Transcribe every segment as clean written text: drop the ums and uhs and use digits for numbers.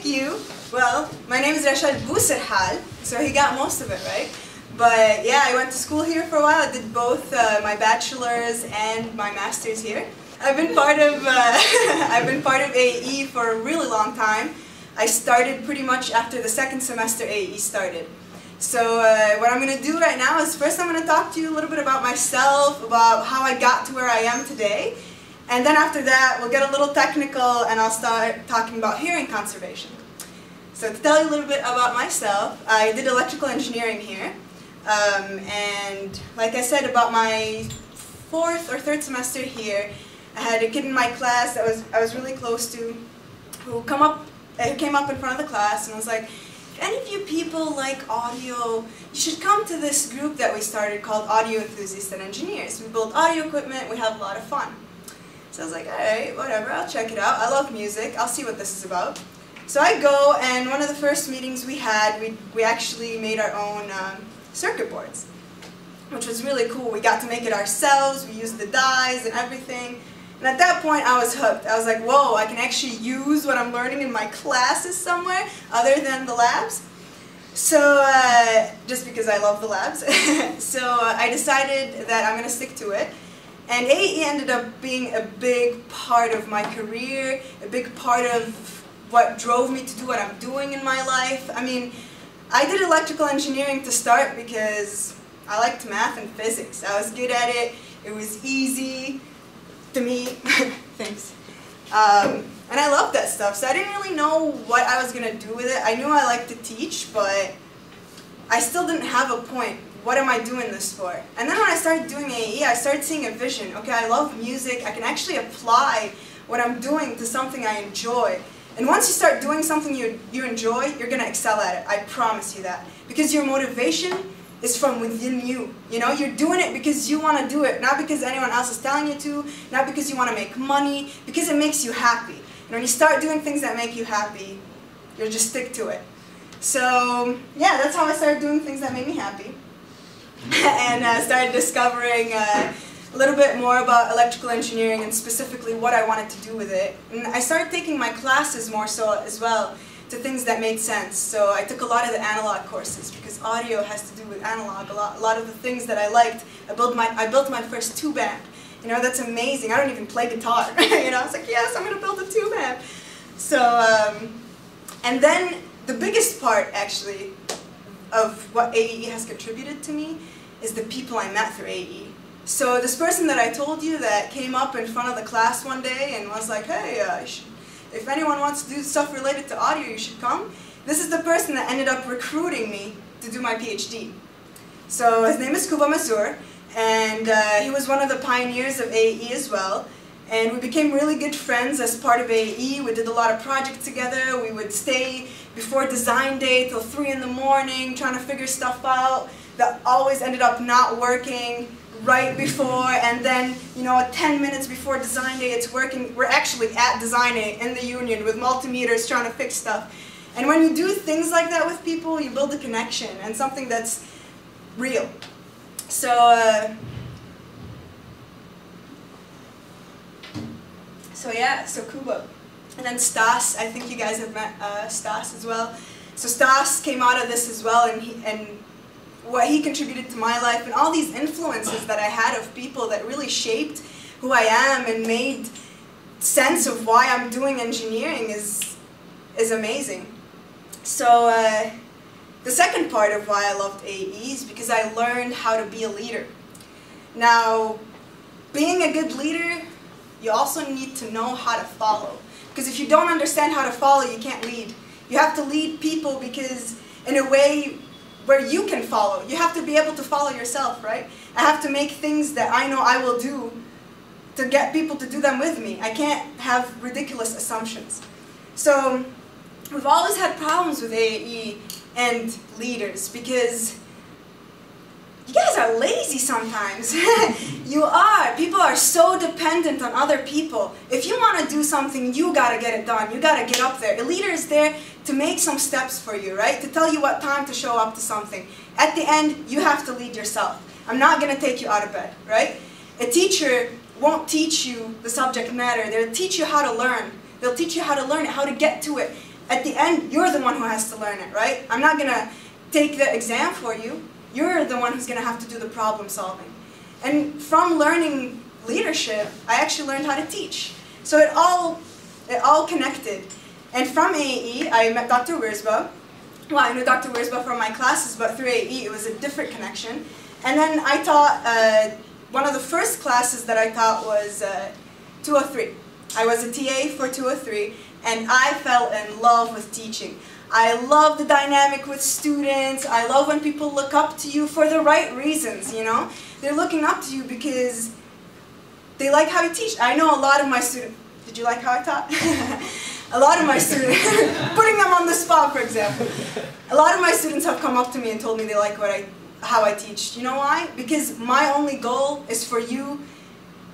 thank you. Well, my name is Bouserhal, so he got most of it right. But yeah, I went to school here for a while. I did both my bachelor's and my master's here. I've been part of AEE for a really long time. I started pretty much after the second semester AEE started. So what I'm going to do right now is first I'm going to talk to you a little bit about myself, about how I got to where I am today. And then after that, we'll get a little technical and I'll start talking about hearing conservation. So to tell you a little bit about myself, I did electrical engineering here. And like I said, about my fourth or third semester here, I had a kid in my class that I was really close to who came up in front of the class and was like, if any of you people like audio, you should come to this group that we started called Audio Enthusiasts and Engineers. We build audio equipment, we have a lot of fun. So I was like, alright, whatever, I'll check it out. I love music, I'll see what this is about. So I go, and one of the first meetings we had, we actually made our own circuit boards, which was really cool. We got to make it ourselves, we used the dies and everything. And at that point I was hooked. I was like, whoa, I can actually use what I'm learning in my classes somewhere other than the labs. So, just because I love the labs. So I decided that I'm going to stick to it. And AEE ended up being a big part of my career, a big part of what drove me to do what I'm doing in my life. I mean, I did electrical engineering to start because I liked math and physics. I was good at it, it was easy to me, thanks. And I loved that stuff, so I didn't really know what I was going to do with it. I knew I liked to teach, but I still didn't have a point. What am I doing this for? And then when I started doing AEE, I started seeing a vision. Okay, I love music, I can actually apply what I'm doing to something I enjoy. And once you start doing something you enjoy, you're going to excel at it. I promise you that. Because your motivation is from within you. You know, you're doing it because you want to do it, not because anyone else is telling you to, not because you want to make money, because it makes you happy. And when you start doing things that make you happy, you'll just stick to it. So, yeah, that's how I started doing things that made me happy. And started discovering a little bit more about electrical engineering and specifically what I wanted to do with it. And I started taking my classes more so as well to things that made sense. So I took a lot of the analog courses because audio has to do with analog a lot. A lot of the things that I liked, I built my first tube amp. You know, that's amazing. I don't even play guitar. You know, I was like, yes, I'm going to build a tube amp. So, and then the biggest part actually of what AEE has contributed to me is the people I met through AEE. So this person that I told you that came up in front of the class one day and was like, hey, if anyone wants to do stuff related to audio, you should come. This is the person that ended up recruiting me to do my PhD. So his name is Kuba Mazur, and he was one of the pioneers of AEE as well. And we became really good friends as part of AEE. We did a lot of projects together. We would stay before design day till 3 in the morning trying to figure stuff out that always ended up not working right before, and then, you know, 10 minutes before design day it's working. We're actually at design day in the union with multimeters trying to fix stuff. And when you do things like that with people, you build a connection and something that's real. So, so Kuba. And then Stas, I think you guys have met Stas as well. So Stas came out of this as well, and what he contributed to my life, and all these influences that I had of people that really shaped who I am and made sense of why I'm doing engineering is amazing. So the second part of why I loved AEE is because I learned how to be a leader. Now, being a good leader, you also need to know how to follow. Because if you don't understand how to follow, you can't lead. You have to lead people because in a way where you can follow. You have to be able to follow yourself, right? I have to make things that I know I will do to get people to do them with me. I can't have ridiculous assumptions. So we've always had problems with AEE and leaders because you guys are lazy sometimes. You are. People are so dependent on other people. If you want to do something, you got to get it done. You got to get up there. A leader is there to make some steps for you, right? To tell you what time to show up to something. At the end, you have to lead yourself. I'm not going to take you out of bed, right? A teacher won't teach you the subject matter. They'll teach you how to learn. They'll teach you how to learn it, how to get to it. at the end, you're the one who has to learn it, right? I'm not gonna take the exam for you. You're the one who's gonna have to do the problem solving. And from learning leadership, I actually learned how to teach. So it all connected. And from AEE, I met Dr. Wiersba. Well, I knew Dr. Wiersba from my classes, but through AEE, it was a different connection. And then I taught, one of the first classes that I taught was 203. I was a TA for 203, and I fell in love with teaching. I love the dynamic with students. I love when people look up to you for the right reasons, you know? They're looking up to you because they like how you teach. I know a lot of my students, did you like how I taught? A lot of my students, putting them on the spot, for example. A lot of my students have come up to me and told me they like how I teach. You know why? Because my only goal is for you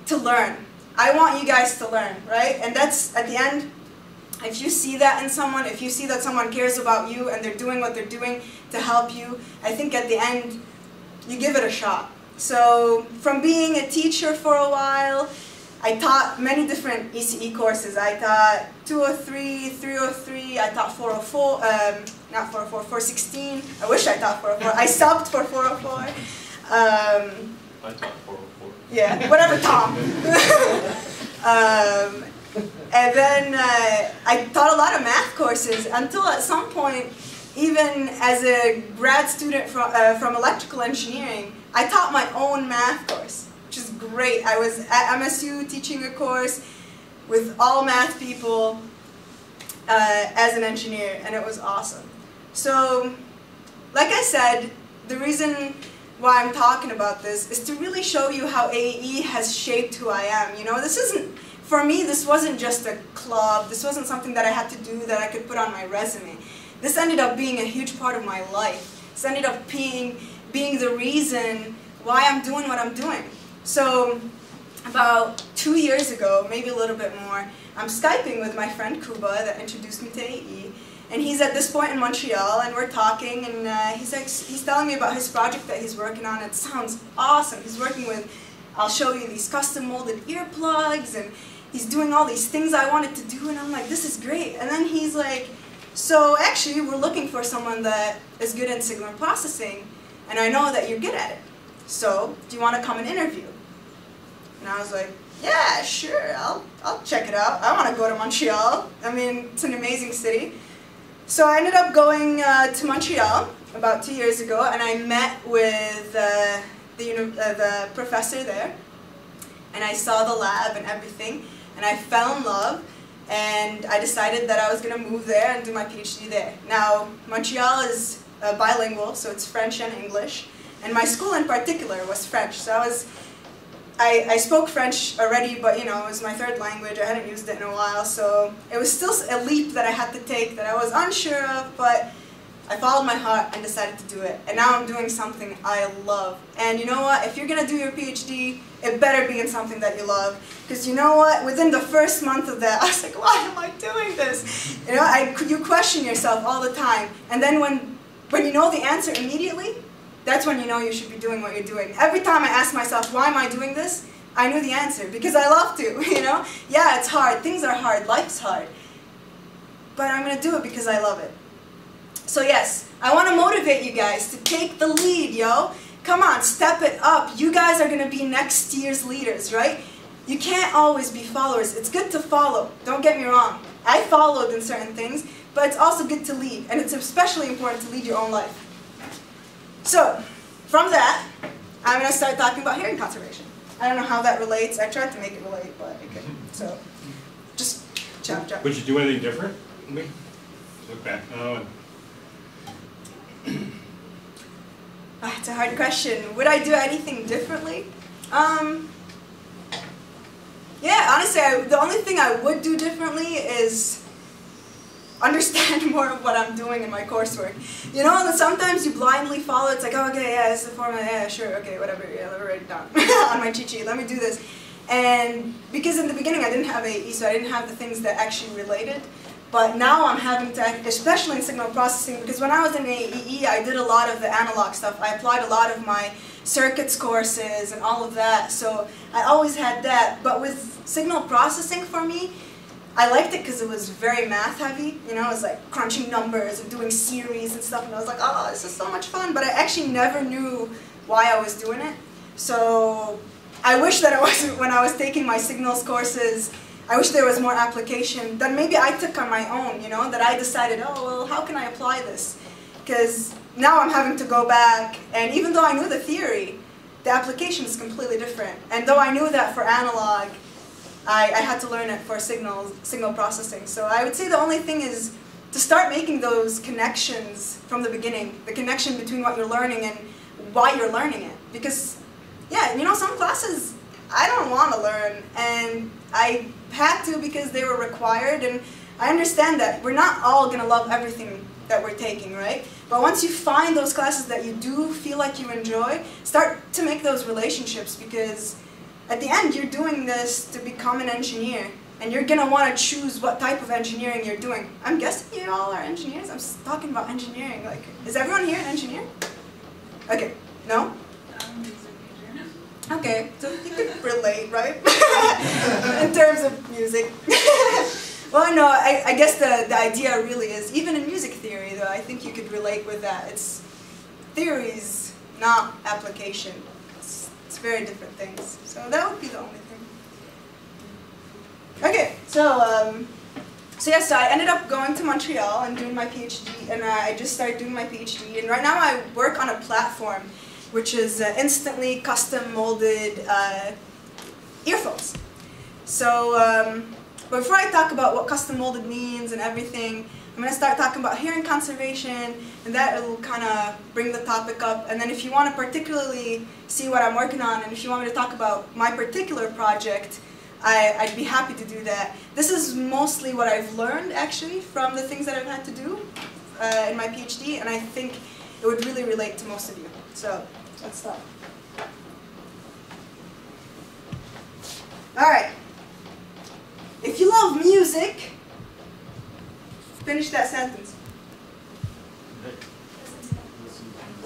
to learn. I want you guys to learn, right? And that's, at the end, if you see that in someone, if you see that someone cares about you and they're doing what they're doing to help you, I think at the end, you give it a shot. So from being a teacher for a while, I taught many different ECE courses. I taught 203, 303, I taught 404, not 404, 416. I wish I taught 404. I subbed for 404. I taught 404. Yeah, whatever, Tom. And then I taught a lot of math courses until at some point, even as a grad student from electrical engineering, I taught my own math course, which is great. I was at MSU teaching a course with all math people as an engineer, and it was awesome. So, like I said, the reason why I'm talking about this is to really show you how AEE has shaped who I am. You know, this isn't, for me, this wasn't just a club. This wasn't something that I had to do that I could put on my resume. This ended up being a huge part of my life. This ended up being the reason why I'm doing what I'm doing. So about 2 years ago, maybe a little bit more, I'm Skyping with my friend Kuba that introduced me to AEE. And he's at this point in Montreal, and we're talking, and he's telling me about his project that he's working on. It sounds awesome. He's working with, I'll show you, these custom molded earplugs, and he's doing all these things I wanted to do, and I'm like, this is great. And then he's like, so actually, we're looking for someone that is good in signal processing, and I know that you're good at it. So, do you want to come and interview? And I was like, yeah, sure, I'll check it out. I want to go to Montreal. I mean, it's an amazing city. So I ended up going to Montreal about 2 years ago, and I met with the professor there, and I saw the lab and everything, and I fell in love, and I decided that I was going to move there and do my PhD there. Now, Montreal is bilingual, so it's French and English, and my school in particular was French, so I spoke French already, but you know, it was my third language. I hadn't used it in a while, so it was still a leap that I had to take that I was unsure of, but I followed my heart and decided to do it. And now I'm doing something I love. And you know what? If you're going to do your PhD, it better be in something that you love. Because you know what? Within the first month of that, I was like, why am I doing this? You know, you question yourself all the time. And then when you know the answer immediately, that's when you know you should be doing what you're doing. Every time I ask myself, why am I doing this? I knew the answer, because I love to, you know? Yeah, it's hard, things are hard, life's hard. But I'm gonna do it because I love it. So yes, I wanna motivate you guys to take the lead, yo. Come on, step it up. You guys are gonna be next year's leaders, right? You can't always be followers. It's good to follow, don't get me wrong. I followed in certain things, but it's also good to lead, and it's especially important to lead your own life. So, from that, I'm going to start talking about hearing conservation. I don't know how that relates. I tried to make it relate, but okay. So, just chop, chop. Would you do anything different? Look back now and... It's a hard question. Would I do anything differently? Yeah, honestly, the only thing I would do differently is understand more of what I'm doing in my coursework. You know, and sometimes you blindly follow, it's like, oh, okay, yeah, this is the formula, yeah, sure, okay, whatever, yeah, let me write it down on my cheat sheet, let me do this. And because in the beginning I didn't have AE, so I didn't have the things that actually related, but now I'm having to, especially in signal processing, because when I was in AEE, I did a lot of the analog stuff. I applied a lot of my circuits courses and all of that, so I always had that. But with signal processing for me, I liked it because it was very math heavy, you know, it was like crunching numbers and doing series and stuff, and I was like, oh, this is so much fun, but I actually never knew why I was doing it. So I wish that it wasn't, when I was taking my signals courses, I wish there was more application that maybe I took on my own, you know, that I decided, oh, well, how can I apply this? Because now I'm having to go back, and even though I knew the theory, the application is completely different. And though I knew that for analog, I had to learn it for signal processing. So I would say the only thing is to start making those connections from the beginning, the connection between what you're learning and why you're learning it. Because, yeah, you know, some classes I don't want to learn, and I had to because they were required, and I understand that we're not all going to love everything that we're taking, right? But once you find those classes that you do feel like you enjoy, start to make those relationships, because at the end you're doing this to become an engineer, and you're going to want to choose what type of engineering you're doing. I'm guessing you all are engineers. I'm talking about engineering. Like, is everyone here an engineer? Okay, no? Okay, so you could relate, right? In terms of music. Well, no, I guess the idea really is, even in music theory, though, I think you could relate with that. It's theories, not application. It's very different things. So that would be the only thing. Okay, so I ended up going to Montreal and doing my PhD, and I just started doing my PhD. And right now I work on a platform which is instantly custom molded earphones. So before I talk about what custom molded means and everything, I'm going to start talking about hearing conservation, and that will kind of bring the topic up. And then if you want to particularly see what I'm working on, and if you want me to talk about my particular project, I'd be happy to do that. This is mostly what I've learned, actually, from the things that I've had to do in my PhD, and I think it would really relate to most of you. So let's start. All right. If you love music, finish that sentence.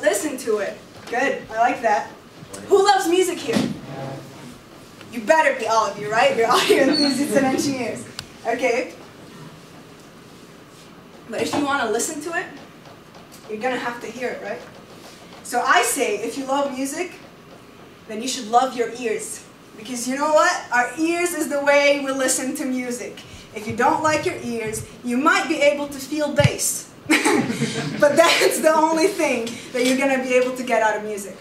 Listen to it. Good. I like that. Who loves music here? You better be all of you, right? You're all your enthusiasts and engineers. Okay. But if you want to listen to it, you're going to have to hear it, right? So I say, if you love music, then you should love your ears. Because you know what? Our ears is the way we listen to music. If you don't like your ears, you might be able to feel bass. But that's the only thing that you're going to be able to get out of music.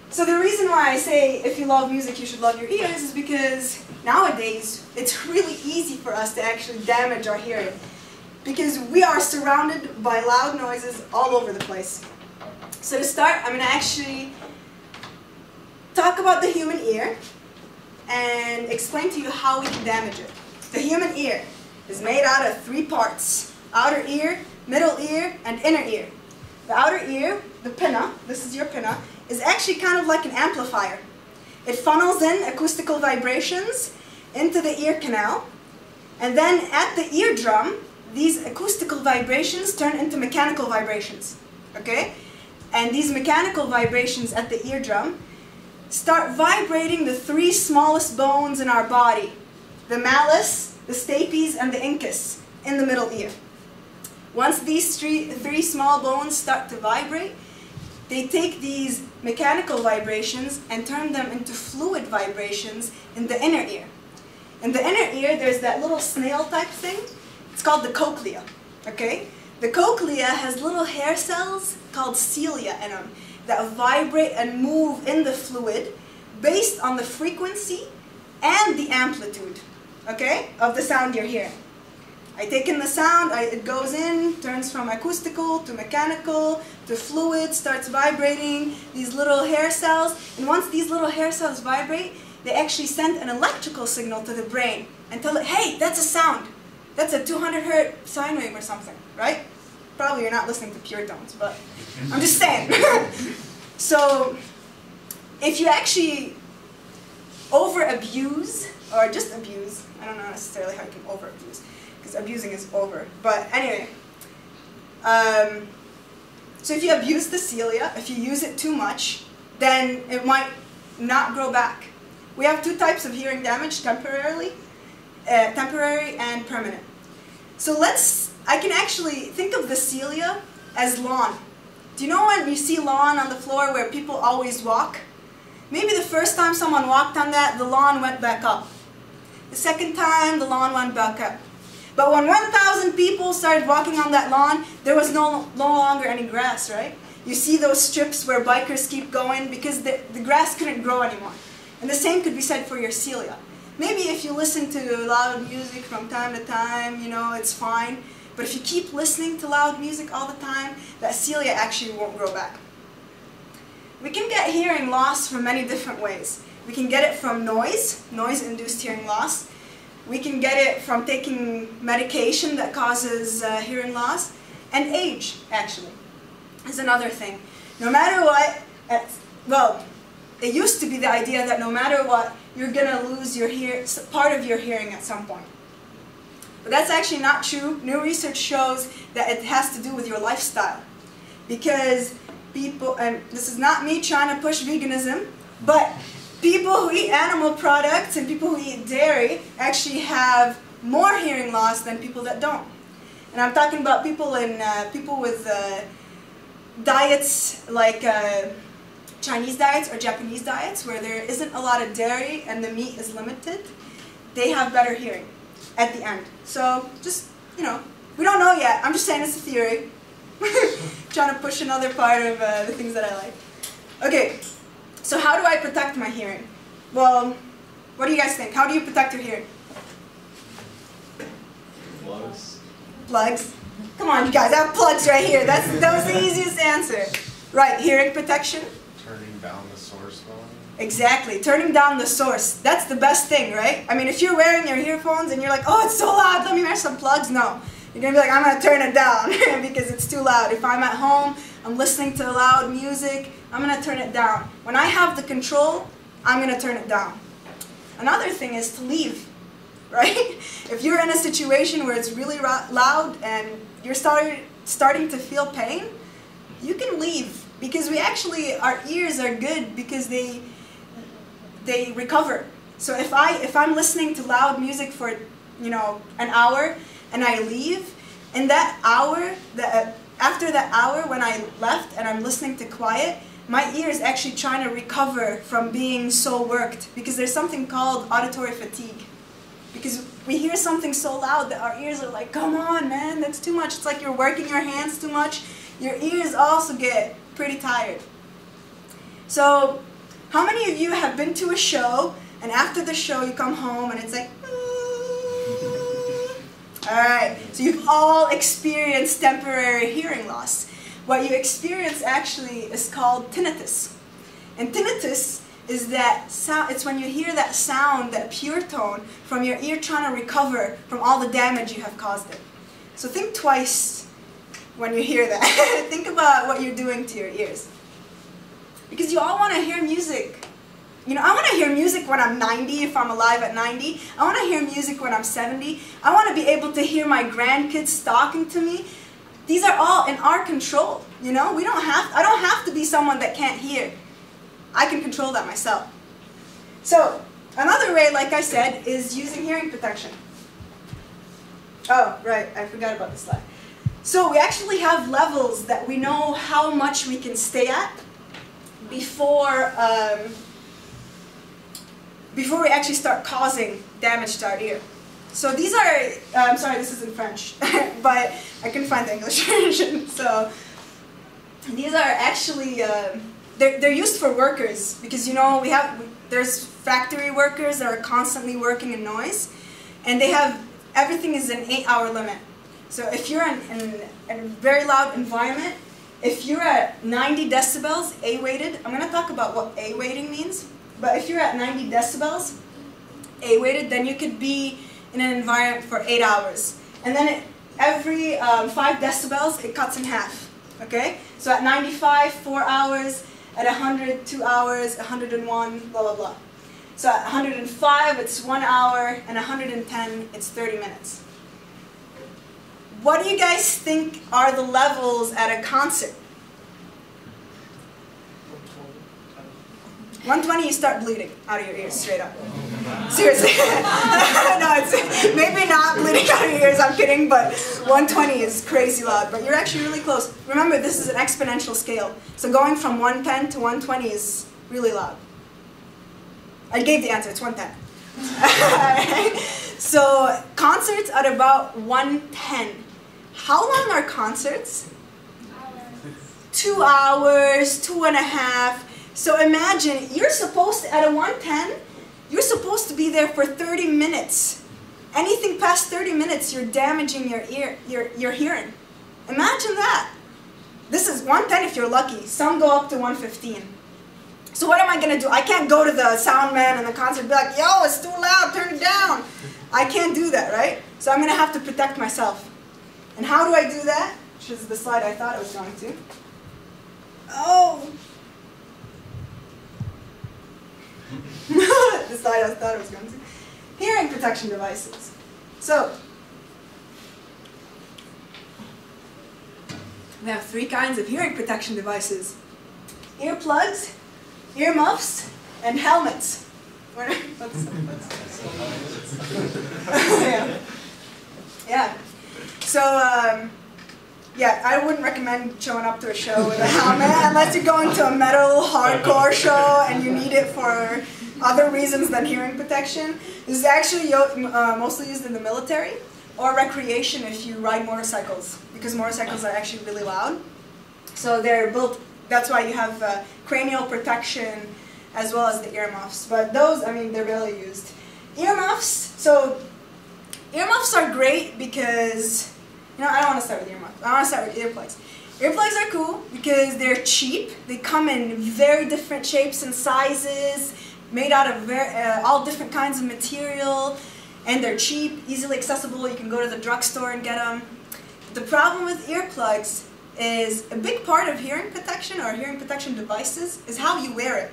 So the reason why I say if you love music, you should love your ears is because nowadays it's really easy for us to actually damage our hearing. Because we are surrounded by loud noises all over the place. So to start, I'm going to actually talk about the human ear and explain to you how we can damage it. The human ear is made out of 3 parts: outer ear, middle ear, and inner ear. The outer ear, the pinna, this is your pinna, is actually kind of like an amplifier. It funnels in acoustical vibrations into the ear canal, and then at the eardrum, these acoustical vibrations turn into mechanical vibrations. Okay? And these mechanical vibrations at the eardrum start vibrating the 3 smallest bones in our body: the malleus, the stapes, and the incus in the middle ear. Once these 3 small bones start to vibrate, they take these mechanical vibrations and turn them into fluid vibrations in the inner ear. In the inner ear, there's that little snail-type thing. It's called the cochlea. Okay? The cochlea has little hair cells called cilia in them that vibrate and move in the fluid based on the frequency and the amplitude, okay, of the sound you're hearing. I take in the sound, it goes in, turns from acoustical to mechanical to fluid, starts vibrating, these little hair cells, and once these little hair cells vibrate, they actually send an electrical signal to the brain and tell it, hey, that's a sound. That's a 200 hertz sine wave or something, right? Probably you're not listening to pure tones, but I'm just saying. So if you actually over-abuse, or just abuse, I don't know necessarily how you can over-abuse, because abusing is over. But anyway, so if you abuse the cilia, if you use it too much, then it might not grow back. We have 2 types of hearing damage temporarily. temporary and permanent. So I can actually think of the cilia as lawn. Do you know when you see lawn on the floor where people always walk? Maybe the first time someone walked on that, the lawn went back up. The second time, the lawn went back up. But when 1,000 people started walking on that lawn, there was no longer any grass, right? You see those strips where bikers keep going because the grass couldn't grow anymore. And the same could be said for your cilia. Maybe if you listen to loud music from time to time, you know, it's fine. But if you keep listening to loud music all the time, that cilia actually won't grow back. We can get hearing loss from many different ways. We can get it from noise-induced hearing loss. We can get it from taking medication that causes hearing loss. And age, actually, is another thing. No matter what, well, it used to be the idea that no matter what, you're going to lose your part of your hearing at some point. But that's actually not true. New research shows that it has to do with your lifestyle. Because people, and this is not me trying to push veganism, but people who eat animal products and people who eat dairy actually have more hearing loss than people that don't. And I'm talking about people with diets like Chinese diets or Japanese diets where there isn't a lot of dairy and the meat is limited. They have better hearing at the end. So just, you know, we don't know yet. I'm just saying it's a theory. Trying to push another part of the things that I like. Okay, so how do I protect my hearing? Well, what do you guys think? How do you protect your hearing? Plugs. Plugs? Come on, you guys, I have plugs right here. That was the easiest answer. Right, hearing protection? Turning down the source volume. Exactly, turning down the source. That's the best thing, right? I mean, if you're wearing your earphones and you're like, oh, it's so loud, let me wear some plugs. No, you're going to be like, I'm going to turn it down because it's too loud. If I'm at home, I'm listening to loud music, I'm going to turn it down. When I have the control, I'm going to turn it down. Another thing is to leave, right? If you're in a situation where it's really loud and you're starting to feel pain, you can leave. Because our ears are good because they recover. So if I'm listening to loud music for, you know, an hour and I leave, in that hour, after that hour when I left and I'm listening to quiet, my ear is actually trying to recover from being so worked because there's something called auditory fatigue. Because we hear something so loud that our ears are like, come on, man, that's too much. It's like you're working your hands too much. Your ears also get pretty tired. So, how many of you have been to a show and after the show you come home and it's like, alright, so you've all experienced temporary hearing loss. What you experience actually is called tinnitus. And tinnitus is that sound, it's when you hear that sound, that pure tone, from your ear trying to recover from all the damage you have caused it. So think twice when you hear that. Think about what you're doing to your ears. Because you all want to hear music. You know, I want to hear music when I'm 90, if I'm alive at 90. I want to hear music when I'm 70. I want to be able to hear my grandkids talking to me. These are all in our control, you know? I don't have to be someone that can't hear. I can control that myself. So, another way, like I said, is using hearing protection. Oh, right, I forgot about this slide. So we actually have levels that we know how much we can stay at before we actually start causing damage to our ear. So these are, I'm sorry, this is in French, but I couldn't find the English version. So these are actually, they're used for workers because, you know, there's factory workers that are constantly working in noise, and everything is an 8-hour limit. So if you're in a very loud environment, if you're at 90 decibels, A-weighted, I'm going to talk about what A-weighting means, but if you're at 90 decibels, A-weighted, then you could be in an environment for 8 hours. And then every 5 decibels, it cuts in half, okay? So at 95, 4 hours, at 100, 2 hours, 101, blah, blah, blah. So at 105, it's 1 hour, and 110, it's 30 minutes. What do you guys think are the levels at a concert? 120, you start bleeding out of your ears straight up. Seriously. No, it's maybe not bleeding out of your ears, I'm kidding, but 120 is crazy loud. But you're actually really close. Remember, this is an exponential scale. So going from 110 to 120 is really loud. I gave the answer, it's 110. Alright. So concerts at about 110. How long are concerts? 2 hours, 2.5. So imagine, you're supposed to, at a 110, you're supposed to be there for 30 minutes. Anything past 30 minutes, you're damaging your ear, your hearing. Imagine that. This is 110 if you're lucky. Some go up to 115. So what am I going to do? I can't go to the sound man in the concert and be like, yo, it's too loud, turn it down. I can't do that, right? So I'm going to have to protect myself. And how do I do that? Which is the slide I thought I was going to. Oh. The slide I thought I was going to. Hearing protection devices. So, we have 3 kinds of hearing protection devices. Earplugs, earmuffs, and helmets. Yeah. Yeah. So, yeah, I wouldn't recommend showing up to a show with a helmet unless you're going to a metal hardcore show and you need it for other reasons than hearing protection. This is actually mostly used in the military or recreation if you ride motorcycles, because motorcycles are actually really loud. So they're built, that's why you have cranial protection as well as the earmuffs. But those, I mean, they're rarely used. Earmuffs, so earmuffs are great because, you know, I don't want to start with earmuffs. I want to start with earplugs. Earplugs are cool because they're cheap. They come in very different shapes and sizes, made out of all different kinds of material, and they're cheap, easily accessible. You can go to the drugstore and get them. The problem with earplugs is a big part of hearing protection or hearing protection devices is how you wear it.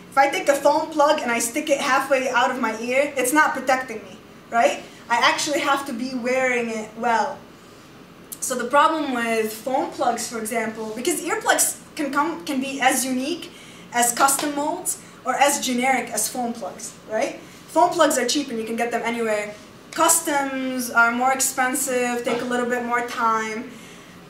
If I take a foam plug and I stick it halfway out of my ear, it's not protecting me, right? I actually have to be wearing it well. So the problem with foam plugs, for example, because earplugs can be as unique as custom molds or as generic as foam plugs, right? Foam plugs are cheap and you can get them anywhere. Customs are more expensive, take a little bit more time.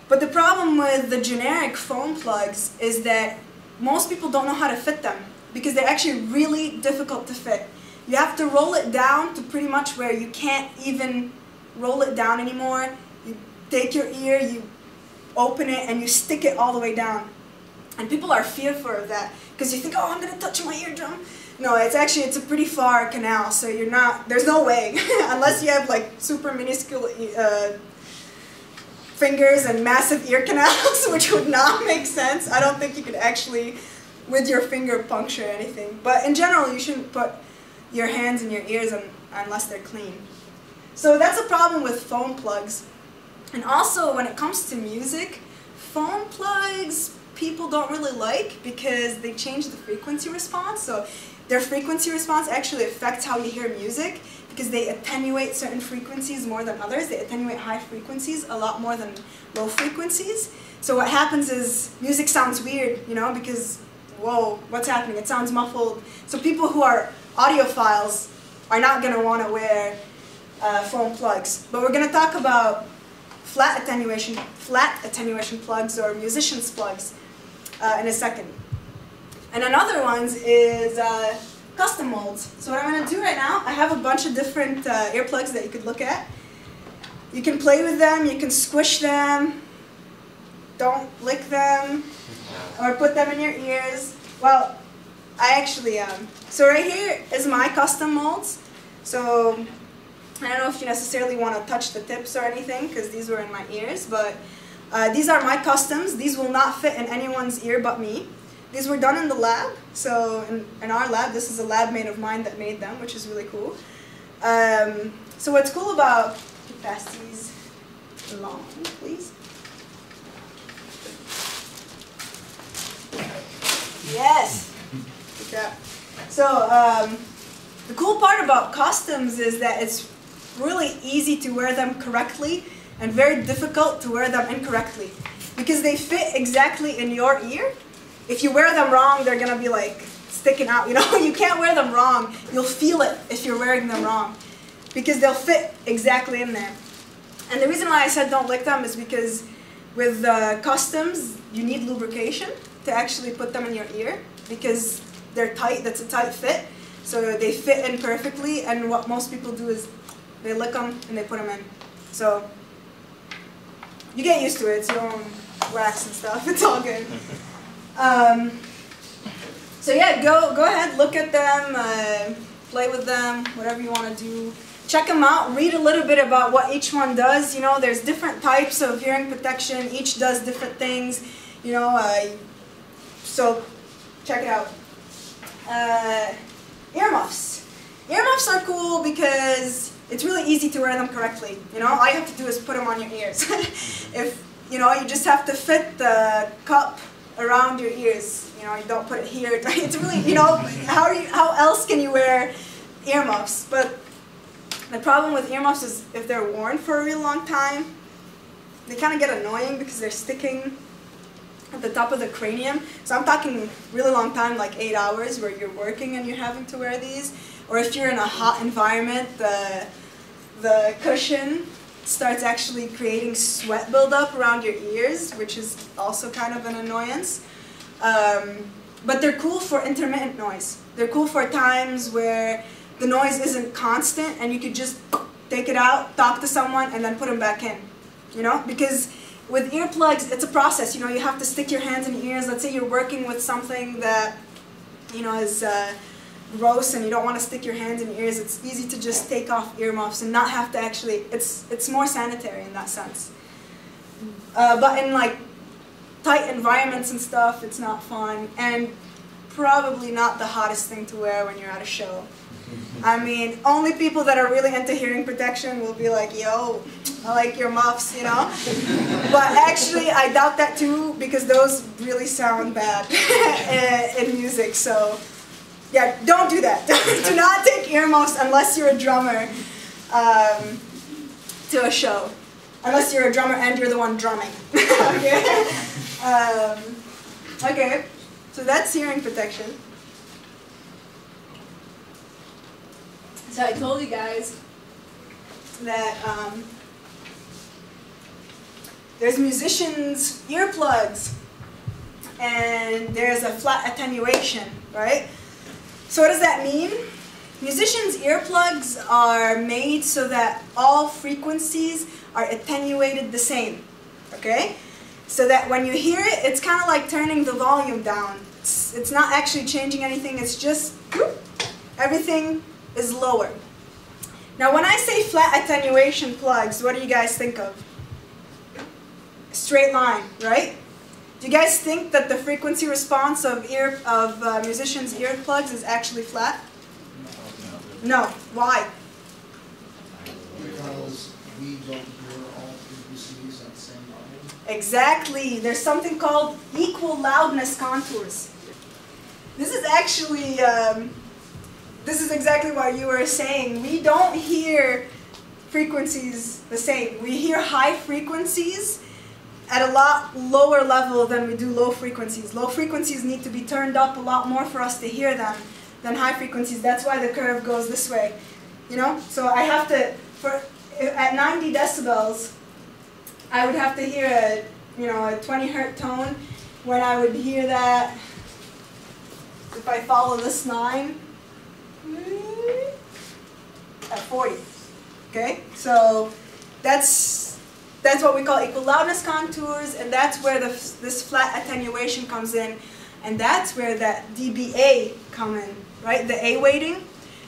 But the problem with the generic foam plugs is that most people don't know how to fit them because they're actually really difficult to fit. You have to roll it down to pretty much where you can't even roll it down anymore. You take your ear, you open it, and you stick it all the way down. And people are fearful of that because you think, oh, I'm going to touch my eardrum. No, it's a pretty far canal, so you're not, there's no way, unless you have like super minuscule fingers and massive ear canals, which would not make sense. I don't think you could actually, with your finger, puncture anything. But in general, you shouldn't put your hands in your ears unless they're clean. So that's a problem with foam plugs. And also, when it comes to music, foam plugs people don't really like because they change the frequency response. So their frequency response actually affects how you hear music because they attenuate certain frequencies more than others. They attenuate high frequencies a lot more than low frequencies. So what happens is music sounds weird, you know, because, whoa, what's happening? It sounds muffled. So people who are audiophiles are not going to want to wear foam plugs. But we're going to talk about flat attenuation plugs or musician's plugs in a second. And another one is custom molds. So what I'm going to do right now, I have a bunch of different earplugs that you could look at. You can play with them, you can squish them, don't lick them, or put them in your ears. Well, I actually so right here is my custom molds. So I don't know if you necessarily want to touch the tips or anything because these were in my ears, but these are my customs. These will not fit in anyone's ear but me. These were done in the lab. So in our lab, this is a lab mate of mine that made them, which is really cool. So what's cool about, pass these along, please. Yes. Good job. So the cool part about customs is that it's really easy to wear them correctly and very difficult to wear them incorrectly because they fit exactly in your ear. If you wear them wrong, they're going to be like sticking out. You know, you can't wear them wrong. You'll feel it if you're wearing them wrong, because they'll fit exactly in there. And the reason why I said don't lick them is because with customs, you need lubrication to actually put them in your ear, because they're tight. That's a tight fit, so they fit in perfectly. And what most people do is they lick them and they put them in. So you get used to it. It's your own wax and stuff. It's all good. So yeah, go ahead, look at them, play with them, whatever you want to do. Check them out, read a little bit about what each one does. You know, there's different types of hearing protection. Each does different things, you know, so check it out. Earmuffs. Earmuffs are cool because it's really easy to wear them correctly. You know, all you have to do is put them on your ears. If, you know, you just have to fit the cup around your ears. You know, you don't put it here. It's really, you know, how else can you wear earmuffs? But the problem with earmuffs is if they're worn for a real long time, they kind of get annoying because they're sticking at the top of the cranium. So I'm talking really long time, like 8 hours, where you're working and you're having to wear these. Or if you're in a hot environment, the cushion starts actually creating sweat buildup around your ears, which is also kind of an annoyance. But they're cool for intermittent noise. They're cool for times where the noise isn't constant and you could just take it out, talk to someone, and then put them back in. You know, because with earplugs, it's a process. You know, you have to stick your hands in your ears. Let's say you're working with something that, you know, is gross and you don't want to stick your hands in your ears. It's easy to just take off earmuffs and not have to actually, it's more sanitary in that sense. But in like tight environments and stuff, it's not fun, and probably not the hottest thing to wear when you're at a show. I mean, only people that are really into hearing protection will be like, yo, I like your muffs, you know? But actually, I doubt that too, because those really sound bad in music, so yeah, don't do that. Do not take earmuffs unless you're a drummer to a show. Unless you're a drummer and you're the one drumming. Okay? Okay, so that's hearing protection. So I told you guys that there's musicians' earplugs and there's a flat attenuation, right? So what does that mean? Musicians' earplugs are made so that all frequencies are attenuated the same, okay? So that when you hear it, it's kind of like turning the volume down. It's not actually changing anything, it's just whoop, everything is lower. Now when I say flat attenuation plugs, what do you guys think of? Straight line, right? Do you guys think that the frequency response of musicians' earplugs is actually flat? No. Why? Because we don't hear all frequencies at the same volume. Exactly. There's something called equal loudness contours. This is actually, this is exactly what you were saying. We don't hear frequencies the same. We hear high frequencies at a lot lower level than we do low frequencies. Low frequencies need to be turned up a lot more for us to hear them than high frequencies. That's why the curve goes this way. You know? So I have to, at 90 decibels, I would have to hear a, you know, a 20 hertz tone. When I would hear that, if I follow this line, at 40. Okay? So that's what we call equal loudness contours, and that's where this flat attenuation comes in, and that's where that dBA come in, right? The A weighting.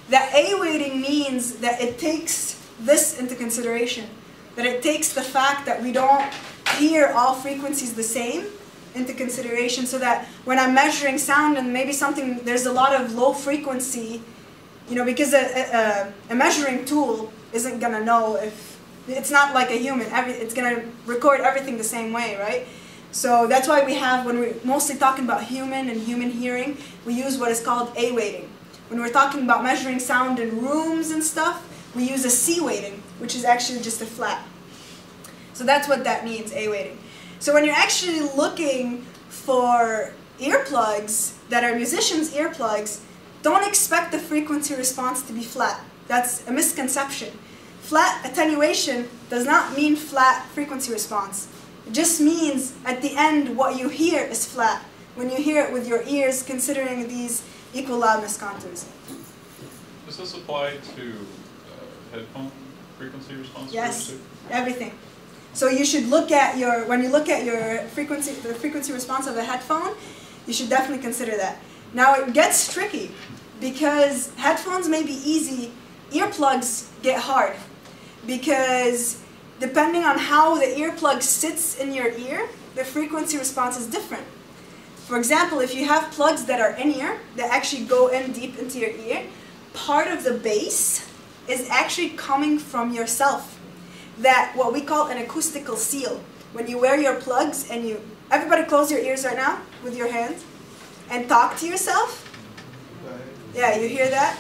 The A weighting means that it takes this into consideration, that it takes the fact that we don't hear all frequencies the same into consideration, so that when I'm measuring sound and maybe something, there's a lot of low frequency, you know, because a measuring tool isn't gonna know if, it's not like a human, it's gonna record everything the same way, right? So that's why we have, when we're mostly talking about human and human hearing, we use what is called A weighting. When we're talking about measuring sound in rooms and stuff, we use a C weighting, which is actually just a flat. So that's what that means, A weighting. So when you're actually looking for earplugs that are musicians' earplugs, don't expect the frequency response to be flat. That's a misconception. Flat attenuation does not mean flat frequency response. It just means at the end what you hear is flat when you hear it with your ears, considering these equal loudness contours. Does this apply to headphone frequency response? Yes, everything. So you should look at your, when you look at your frequency, the frequency response of a headphone, you should definitely consider that. Now it gets tricky because headphones may be easy, earplugs get hard because depending on how the earplug sits in your ear, the frequency response is different. For example, if you have plugs that are in-ear, that actually go in deep into your ear, part of the bass is actually coming from yourself. That what we call an acoustical seal. When you wear your plugs and you, everybody close your ears right now with your hands and talk to yourself. Yeah, you hear that?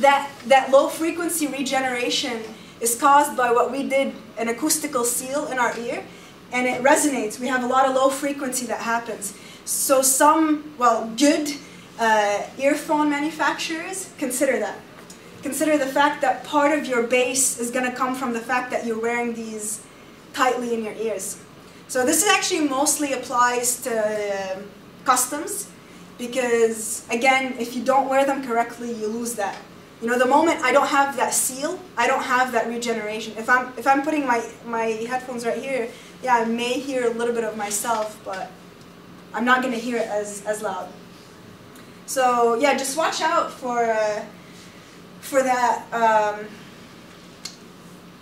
That low frequency regeneration is caused by what we did, an acoustical seal in our ear, and it resonates. We have a lot of low frequency that happens. So some, well, good earphone manufacturers consider that. Consider the fact that part of your bass is going to come from the fact that you're wearing these tightly in your ears. So this actually mostly applies to customs because, again, if you don't wear them correctly, you lose that. You know, the moment I don't have that seal, I don't have that regeneration. If I'm putting my headphones right here, yeah, I may hear a little bit of myself, but I'm not going to hear it as loud. So yeah, just watch out for that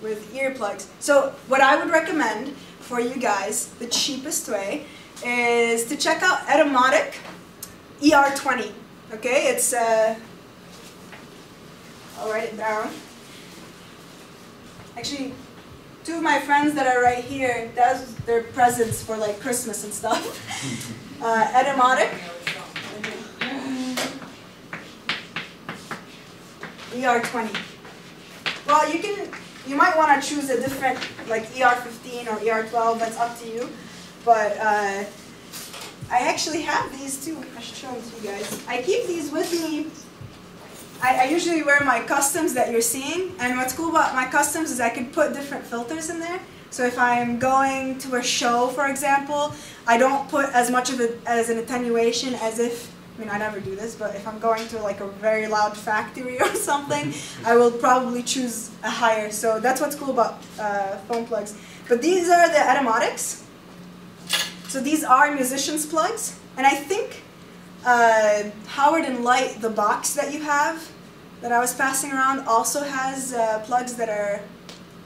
with earplugs. So what I would recommend for you guys, the cheapest way, is to check out Etymotic ER20. Okay, it's I'll write it down. Actually, two of my friends that are right here, that's their presents for like Christmas and stuff. Etymotic ER20. Well, you might want to choose a different, like ER15 or ER12, that's up to you. But I actually have these too. I should show them to you guys. I keep these with me. I usually wear my customs that you're seeing, and what's cool about my customs is I can put different filters in there. So if I'm going to a show, for example, I don't put as much of it as an attenuation as if, I mean, I never do this, but if I'm going to like a very loud factory or something, I will probably choose a higher. So that's what's cool about phone plugs. But these are the Etymotics. So these are musicians' plugs, and I think Howard and Light, the box that you have, that I was passing around, also has plugs that are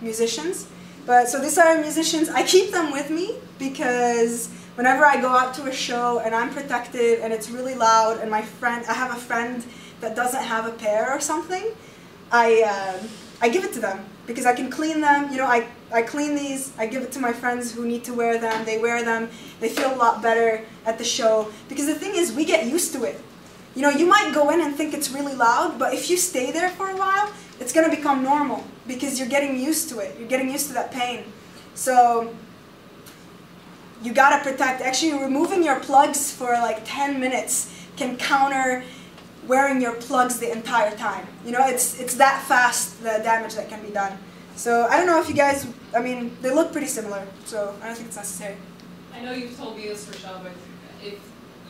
musicians. But so these are musicians. I keep them with me because whenever I go out to a show and I'm protected and it's really loud, and I have a friend that doesn't have a pair or something, I give it to them because I can clean them. You know, I clean these, I give it to my friends who need to wear them, they wear them, they feel a lot better at the show. Because the thing is, we get used to it. You know, you might go in and think it's really loud, but if you stay there for a while, it's going to become normal because you're getting used to it. You're getting used to that pain. So you got to protect. Actually, removing your plugs for like 10 minutes can counter wearing your plugs the entire time. You know, it's that fast, the damage that can be done. So I don't know if you guys, I mean, they look pretty similar, so I don't think it's necessary. I know you've told me this, Rochelle, but if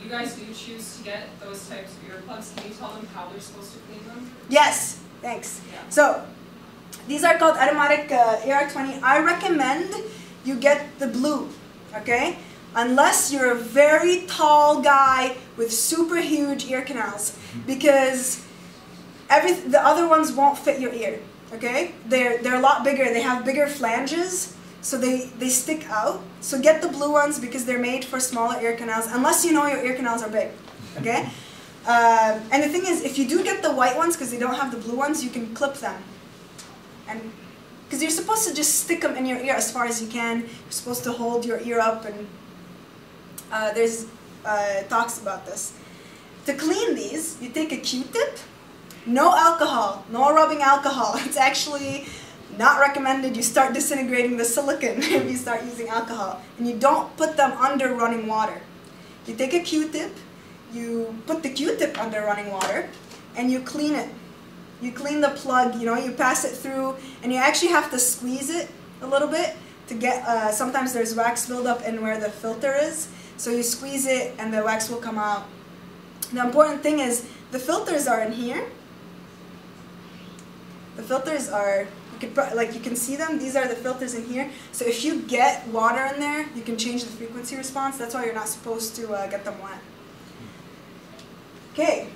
you guys do choose to get those types of earplugs, can you tell them how they're supposed to clean them? Yes, thanks. Yeah. So these are called Etymotic ER20. I recommend you get the blue, okay? Unless you're a very tall guy with super huge ear canals, because the other ones won't fit your ear, okay? They're a lot bigger. They have bigger flanges, so they stick out. So get the blue ones because they're made for smaller ear canals, unless you know your ear canals are big, okay? And the thing is, if you do get the white ones because they don't have the blue ones, you can clip them. And because you're supposed to just stick them in your ear as far as you can. You're supposed to hold your ear up, and there's talks about this. To clean these, you take a Q-tip, no alcohol, no rubbing alcohol. It's actually not recommended. You start disintegrating the silicon if you start using alcohol. And you don't put them under running water. You take a Q-tip, you put the Q-tip under running water, and you clean it. You clean the plug, you know, you pass it through, and you actually have to squeeze it a little bit to get, sometimes there's wax buildup in where the filter is, so you squeeze it and the wax will come out. The important thing is, the filters are in here. The filters are, you can see them, these are the filters in here. So if you get water in there, you can change the frequency response. That's why you're not supposed to get them wet. Okay,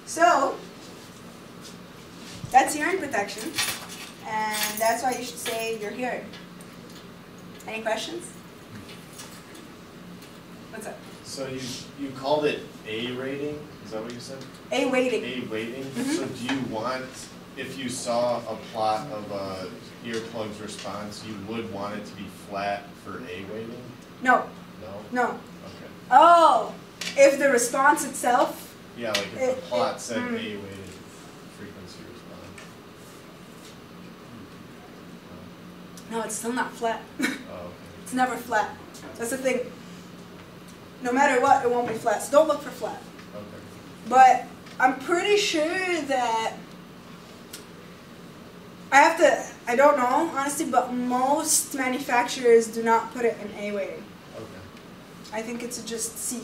so that's hearing protection, and that's why you should save your hearing. Any questions? What's up? So you called it A rating, is that what you said? A weighting. A weighting? Mhm. So do you want, if you saw a plot of a earplugs response, you would want it to be flat for A weighting? No, No? no. Okay. Oh, if the response itself, Yeah, like if the plot said A weighted frequency response. no, it's still not flat. Oh, okay. It's never flat. That's the thing. No matter what, it won't be flat. So don't look for flat. Okay. But I'm pretty sure that I don't know, honestly, but most manufacturers do not put it in A weighting. Okay. I think it's just C.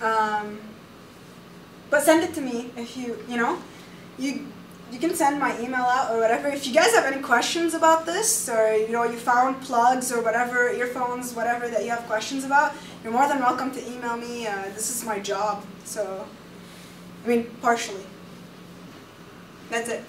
But send it to me if you know, you can send my email out or whatever. If you guys have any questions about this, or you know, you found plugs or whatever, earphones, whatever that you have questions about, you're more than welcome to email me. This is my job, so, I mean, partially. That's it.